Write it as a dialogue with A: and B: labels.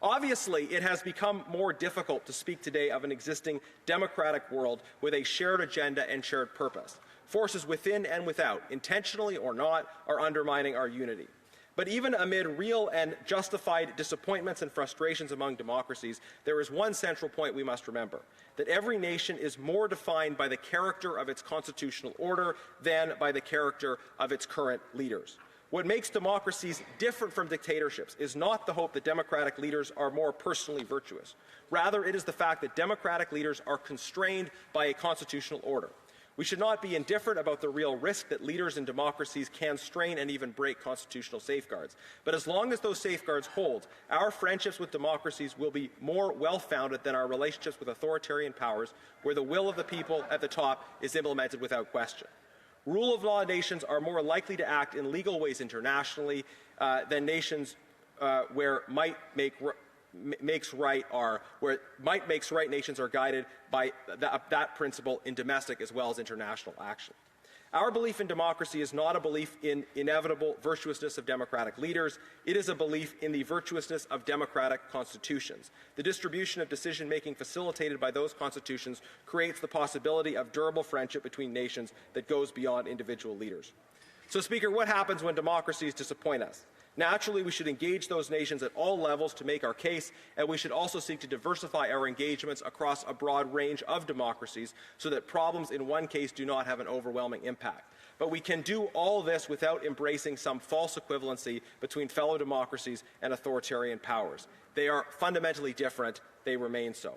A: Obviously, it has become more difficult to speak today of an existing democratic world with a shared agenda and shared purpose. Forces within and without, intentionally or not, are undermining our unity. But even amid real and justified disappointments and frustrations among democracies, there is one central point we must remember, that every nation is more defined by the character of its constitutional order than by the character of its current leaders. What makes democracies different from dictatorships is not the hope that democratic leaders are more personally virtuous. Rather, it is the fact that democratic leaders are constrained by a constitutional order. We should not be indifferent about the real risk that leaders in democracies can strain and even break constitutional safeguards. But as long as those safeguards hold, our friendships with democracies will be more well-founded than our relationships with authoritarian powers, where the will of the people at the top is implemented without question. Rule of law nations are more likely to act in legal ways internationally than nations where might makes right nations are guided by that principle in domestic as well as international action. Our belief in democracy is not a belief in inevitable virtuousness of democratic leaders. It is a belief in the virtuousness of democratic constitutions. The distribution of decision-making facilitated by those constitutions creates the possibility of durable friendship between nations that goes beyond individual leaders. So, Speaker, what happens when democracies disappoint us? Naturally, we should engage those nations at all levels to make our case, and we should also seek to diversify our engagements across a broad range of democracies so that problems in one case do not have an overwhelming impact. But we can do all this without embracing some false equivalency between fellow democracies and authoritarian powers. They are fundamentally different. They remain so.